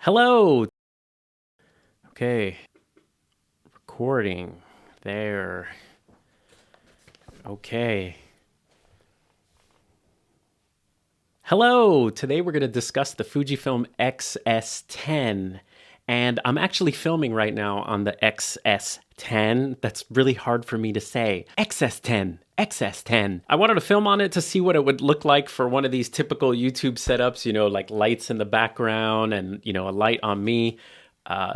Hello. Okay. Recording. There. Okay. Hello. Today we're going to discuss the Fujifilm X-S10. And I'm actually filming right now on the X-S10. That's really hard for me to say. X-S10. X-S10. I wanted to film on it to see what it would look like for one of these typical YouTube setups, like lights in the background and, a light on me.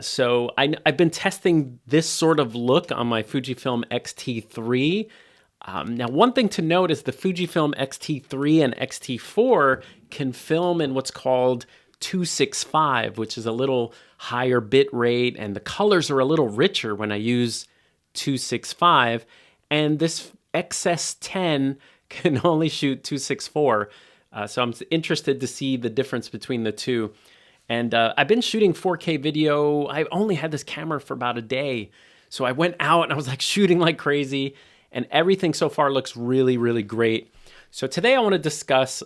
So I've been testing this sort of look on my Fujifilm X-T3. Now, one thing to note is the Fujifilm X-T3 and X-T4 can film in what's called 265, which is a little higher bit rate, and the colors are a little richer when I use 265. And this X-S10 can only shoot 264. So I'm interested to see the difference between the two. And I've been shooting 4K video. I only had this camera for about a day. So I went out and I was like shooting like crazy. And everything so far looks really, really great. So today I want to discuss,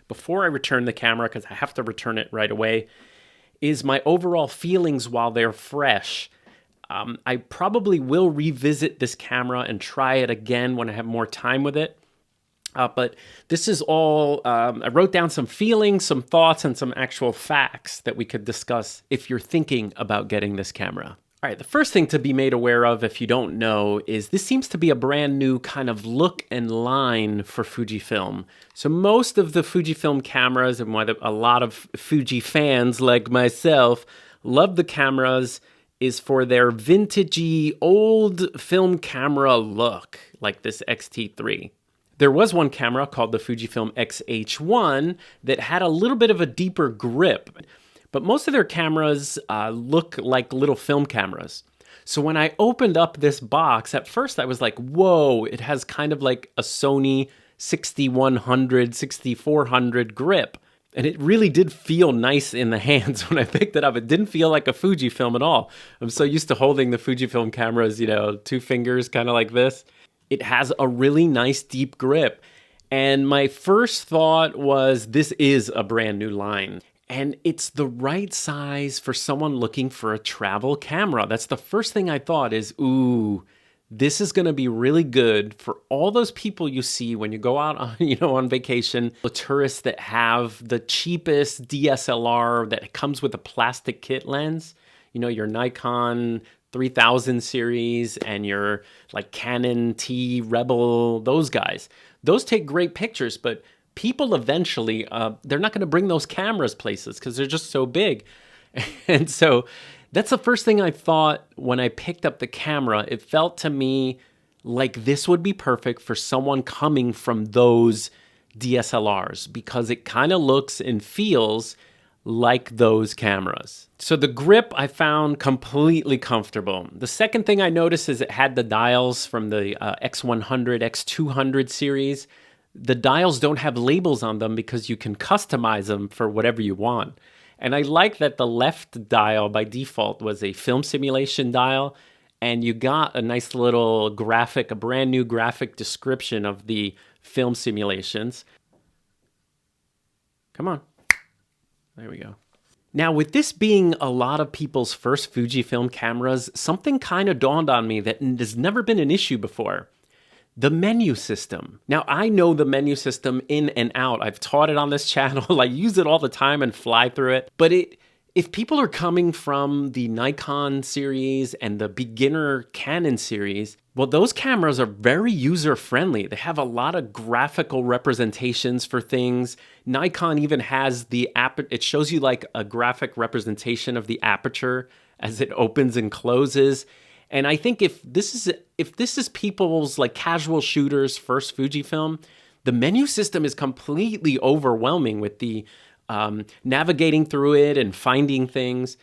before I return the camera, because I have to return it right away, is my overall feelings while they're fresh. I probably will revisit this camera and try it again when I have more time with it. But this is all, I wrote down some feelings, some thoughts, and some actual facts that we could discuss if you're thinking about getting this camera. All right, the first thing to be made aware of, if you don't know, is this seems to be a brand new kind of look and line for Fujifilm. So most of the Fujifilm cameras, and what a lot of Fuji fans like myself love the cameras, is for their vintagey old film camera look, like this X-T3. There was one camera called the Fujifilm X-H1 that had a little bit of a deeper grip. But most of their cameras look like little film cameras. So when I opened up this box, at first I was like, whoa, it has kind of like a Sony 6100, 6400 grip. And it really did feel nice in the hands when I picked it up. It didn't feel like a Fujifilm at all. I'm so used to holding the Fujifilm cameras, two fingers, kind of like this. It has a really nice deep grip. And my first thought was, this is a brand new line. And it's the right size for someone looking for a travel camera. That's the first thing I thought is, ooh, this is going to be really good for all those people you see when you go out on, on vacation. The tourists that have the cheapest DSLR that comes with a plastic kit lens, your Nikon 3000 series and your like Canon T Rebel, those guys. Those take great pictures, but people eventually, they're not going to bring those cameras places because they're just so big. And so that's the first thing I thought when I picked up the camera. It felt to me like this would be perfect for someone coming from those DSLRs because it kind of looks and feels like those cameras. So the grip I found completely comfortable. The second thing I noticed is it had the dials from the X100, X200 series. The dials don't have labels on them because you can customize them for whatever you want. And I like that the left dial by default was a film simulation dial, and you got a nice little graphic, a brand new graphic description of the film simulations. Come on. There we go. Now, with this being a lot of people's first Fujifilm cameras, something kind of dawned on me that has never been an issue before. The menu system. Now, I know the menu system in and out. I've taught it on this channel. I use it all the time and fly through it. But if people are coming from the Nikon series and the beginner Canon series, well, those cameras are very user-friendly. They have a lot of graphical representations for things. Nikon even has it shows you like a graphic representation of the aperture as it opens and closes. And I think if this is people's like casual shooters' first Fujifilm, the menu system is completely overwhelming with the navigating through it and finding things.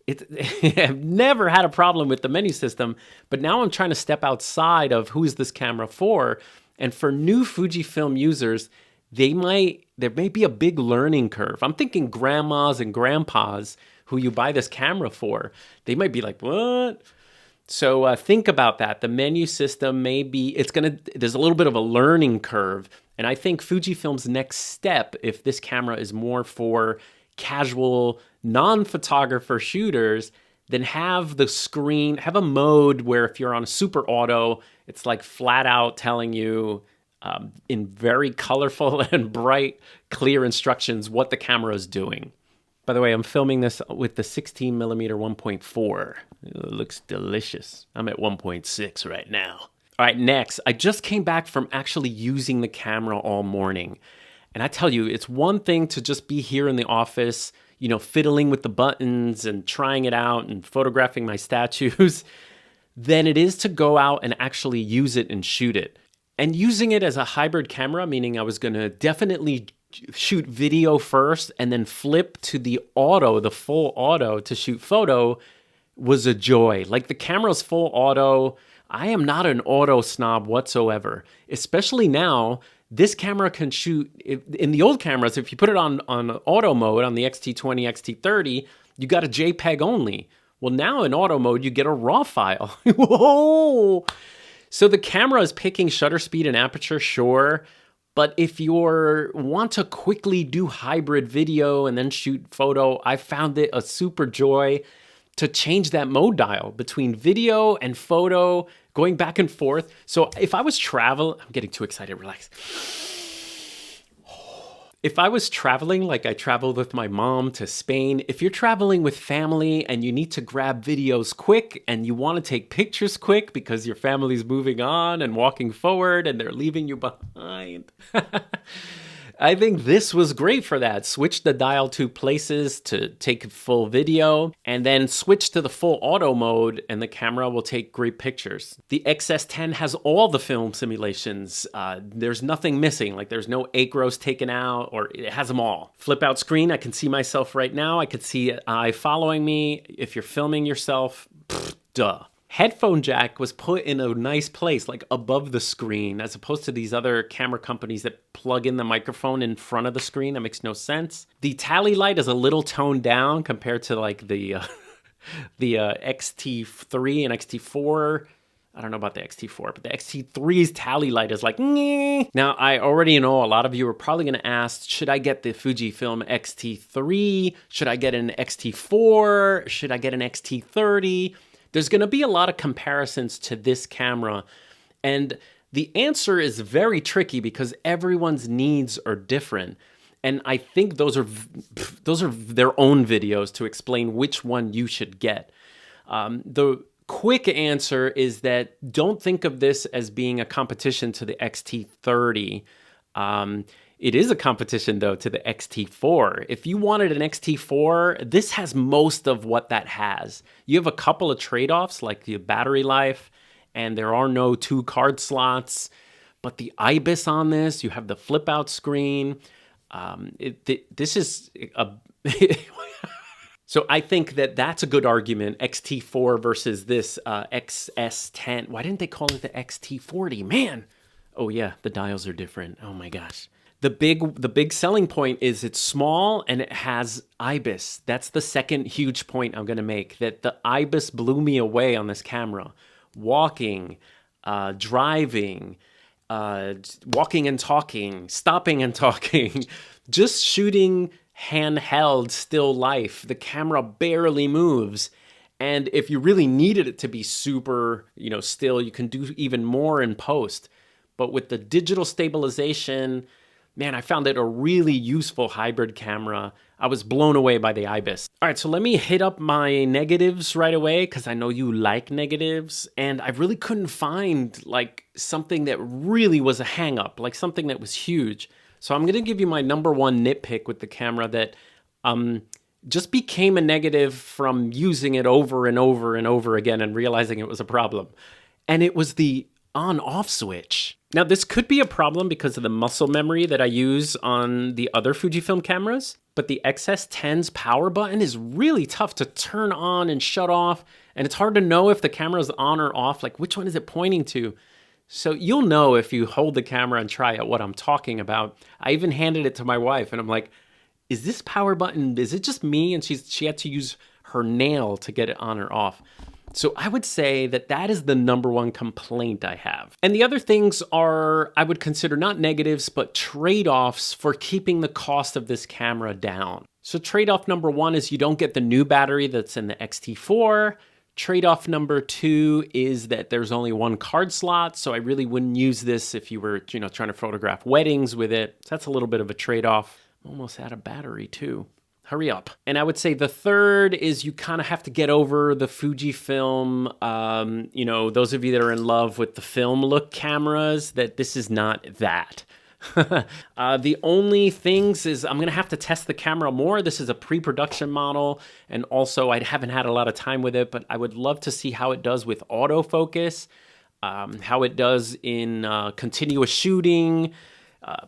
I've never had a problem with the menu system, but now I'm trying to step outside of who is this camera for. And for new Fujifilm users, there may be a big learning curve. I'm thinking grandmas and grandpas who you buy this camera for, they might be like, what? So think about that. The menu system there's a little bit of a learning curve. And I think Fujifilm's next step, if this camera is more for casual non-photographer shooters, then have the screen, have a mode where if you're on a super auto, it's like flat out telling you in very colorful and bright, clear instructions what the camera is doing. By the way, I'm filming this with the 16mm 1.4. It looks delicious. I'm at 1.6 right now. All right, next, I just came back from actually using the camera all morning. And I tell you, it's one thing to just be here in the office, fiddling with the buttons and trying it out and photographing my statues, than it is to go out and actually use it and shoot it. And using it as a hybrid camera, meaning I was going to definitely shoot video first and then flip to the full auto to shoot photo, was a joy. Like, the camera's full auto. I am not an auto snob whatsoever, especially now. This camera can shoot, in the old cameras, if you put it on auto mode on the X-T20, X-T30, you got a JPEG only. Well, now in auto mode, you get a RAW file. Whoa! So the camera is picking shutter speed and aperture, sure, but if you want to quickly do hybrid video and then shoot photo, I found it a super joy to change that mode dial between video and photo, going back and forth. So if I was I'm getting too excited, relax. If I was traveling, like I traveled with my mom to Spain, if you're traveling with family and you need to grab videos quick and you want to take pictures quick because your family's moving on and walking forward and they're leaving you behind, I think this was great for that. Switch the dial to places to take full video, and then switch to the full auto mode, and the camera will take great pictures. The X-S10 has all the film simulations. There's nothing missing, like there's no acros taken out, or it has them all. Flip out screen, I can see myself right now. I could see an eye following me. If you're filming yourself, duh. Headphone jack was put in a nice place, like above the screen, as opposed to these other camera companies that plug in the microphone in front of the screen. That makes no sense. The tally light is a little toned down compared to like the X-T3 and X-T4. I don't know about the X-T4, but the X-T3's tally light is like, nyeh. Now, I already know a lot of you are probably going to ask, should I get the Fujifilm X-T3? Should I get an X-T4? Should I get an X-T30? There's going to be a lot of comparisons to this camera, and the answer is very tricky because everyone's needs are different. And I think those are their own videos to explain which one you should get. The quick answer is that don't think of this as being a competition to the X-T30. It is a competition, though, to the X-T4. If you wanted an X-T4, this has most of what that has. You have a couple of trade-offs, like the battery life, and there are no 2 card slots. But the IBIS on this, you have the flip-out screen. This is a... So I think that that's a good argument, X-T4 versus this X-S10. Why didn't they call it the X-T40? Man! Oh, yeah, the dials are different. Oh, my gosh. The big selling point is it's small and it has IBIS. That's the second huge point I'm going to make, that the IBIS blew me away on this camera. Walking, driving, walking and talking, stopping and talking, just shooting handheld still life. The camera barely moves. And if you really needed it to be super, still, you can do even more in post. But with the digital stabilization, man, I found it a really useful hybrid camera. I was blown away by the IBIS. All right, so let me hit up my negatives right away because I know you like negatives. And I really couldn't find like something that really was a hang up, like something that was huge. So I'm going to give you my number one nitpick with the camera that just became a negative from using it over and over and over again and realizing it was a problem. And it was the on-off switch. Now, this could be a problem because of the muscle memory that I use on the other Fujifilm cameras, but the X-S10's power button is really tough to turn on and shut off, and it's hard to know if the camera is on or off, like which one is it pointing to? So you'll know if you hold the camera and try it what I'm talking about. I even handed it to my wife, and I'm like, is this power button, is it just me? And she had to use her nail to get it on or off. So I would say that that is the number one complaint I have. And the other things are, I would consider not negatives, but trade-offs for keeping the cost of this camera down. So trade-off number one is you don't get the new battery that's in the X-T4. Trade-off number two is that there's only one card slot, so I really wouldn't use this if you were, trying to photograph weddings with it. So that's a little bit of a trade-off. Almost out of battery too. Hurry up. And I would say the third is you kind of have to get over the Fujifilm, those of you that are in love with the film look cameras, that this is not that. The only things is I'm going to have to test the camera more. This is a pre-production model, and also I haven't had a lot of time with it, but I would love to see how it does with autofocus, how it does in continuous shooting.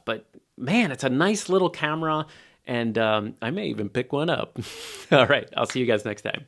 But man, it's a nice little camera. And I may even pick one up. All right, I'll see you guys next time.